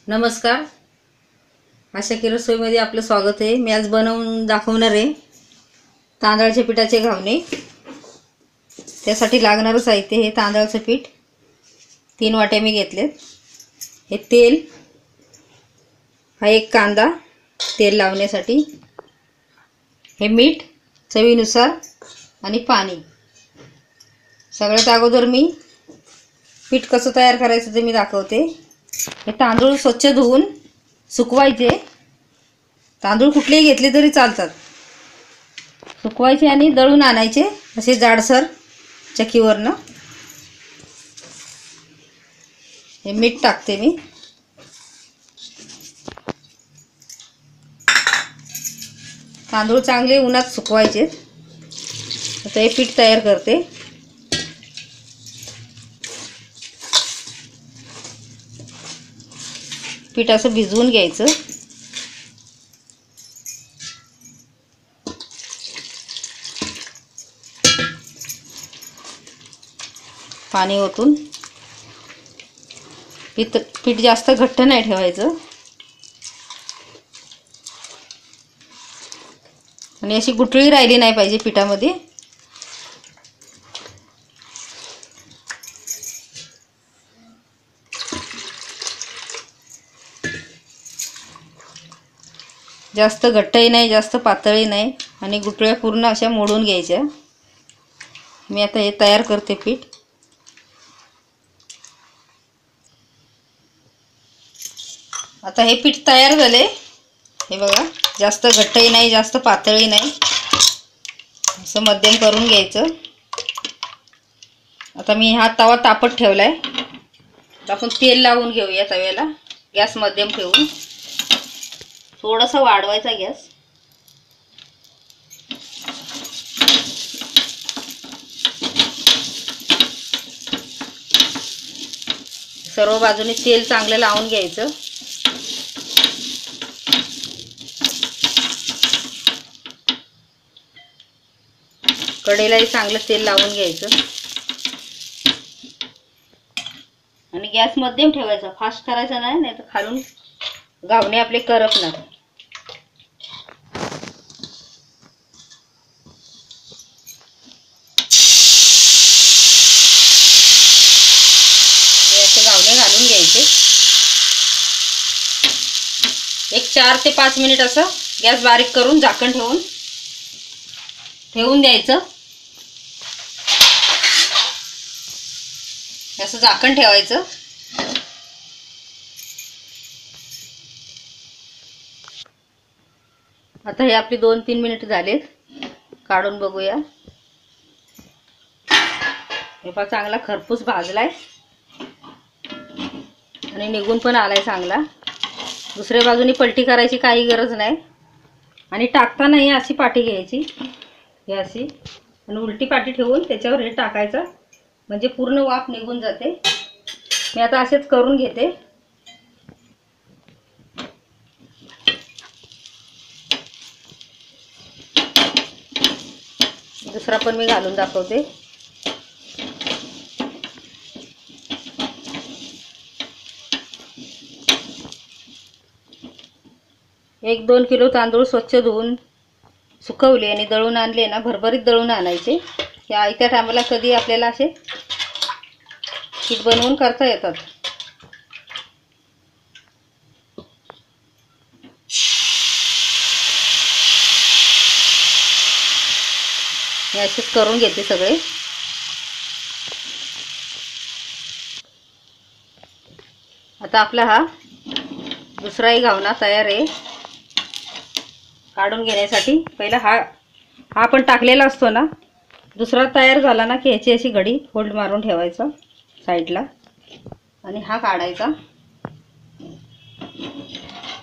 नमस्कार. आशा की रसोईमध्ये आपलं स्वागत आहे. मी आज बनवून दाखवणार आहे तांदळाच्या पिठाचे घावणे. त्यासाठी लागणारं साहित्य हे तांदळाचं पीठ 3 वाट्या मी घेतलेत. हे तेल, हा एक कांदा तेल लावण्यासाठी, हे मीठ चवीनुसार आणि पाणी. सगळ्यात अगोदर मी पीठ कसं तयार करायचं ते मी दाखवते. हे तांदूळ स्वच्छ धुवून सुकवायचे. तांदूळ कुठलेही घेतले तरी चालतात. सुकवायचे आणि दळून आणायचे असे जाडसर चक्कीवरनं. हे मीठ टाकते मी. तांदूळ चांगले उन्हात सुकवायचे. आता हे पीठ तयार करते. पीठ असं भिजवून घ्यायचं. पाणी ओतून. पीठ जास्त घट्ट नाही ठेवायचं आणि अशी गुठळी राहिली नाही पाहिजे पिठामध्ये. जास्त घट्टही नाही, जास्त पातळही नाही आणि गुठळ्या पूर्ण अशा मोडून घ्यायच्या. मी आता हे तयार करते पीठ. आता हे पीठ तयार झाले. हे बघा, जास्त घट्टही नाही, जास्त पातळही नाही, असं मध्यम करून घ्यायचं. आता मी हा तवा तापत ठेवलाय. आपण तेल लावून घेऊया तव्याला. गॅस मध्यम ठेवून थोडासा वाढवायचा गॅस. सर्व बाजूने तेल चांगलं लावून घ्यायचं. कढईलाही चांगलं तेल लावून घ्यायचं आणि गॅस मध्यम ठेवायचा. फास्ट करायचा नाही, नाहीतर खालून घावणे आपले करपणार. असे घावणे घालून घ्यायचे. एक 4 ते 5 मिनिट असं गॅस बारीक करून झाकण ठेवून द्यायचं. असं झाकण ठेवायचं. आता हे आपली 2-3 मिनिट झालेत. काढून बघूया. हे पहा, चांगला खरपूस भाजलाय आणि निघून पण आलाय चांगला. दुसऱ्या बाजूनी पलटी करायची काही गरज नाही आणि टाकताना ही अशी पाटी घ्यायची, ही अशी, आणि उलटी पाटी ठेवून त्याच्यावर हे टाकायचं, म्हणजे पूर्ण वाफ निघून जाते. मी आता असेच करून घेते. दुसरा पण मी घालून दाखवते. एक 2 किलो तांदूळ स्वच्छ धुवून सुकवले आणि दळून आणले ना, भरभरीत दळून आणायचे. या आयत्या टायमाला कधी आपल्याला असे पीठ बनवून करता येतात. मी असेच करून घेते सगळे. आता आपला हा दुसराही घावणा तयार आहे काढून घेण्यासाठी. पहिला हा आपण टाकलेला असतो ना, दुसरा तयार झाला ना की ह्याची अशी घडी फोल्ड मारून ठेवायचा साईडला आणि हा काढायचा.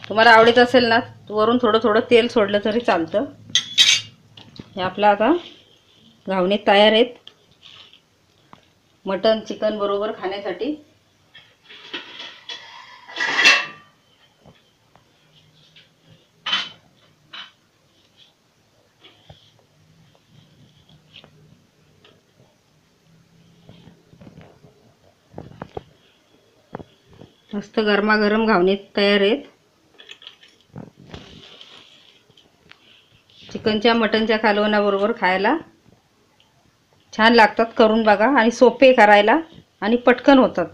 तुम्हाला आवडत असेल ना, वरून थोडं थोडं तेल सोडलं तरी चालतं. हे आपला आता घावणे तयार आहेत मटण चिकन बरोबर खाण्यासाठी. मस्त गरमागरम घावणे तयार आहेत. चिकनच्या मटनच्या कालवणाबरोबर खायला छान लागतात. करून बघा आणि सोपे करायला आणि पटकन होतात.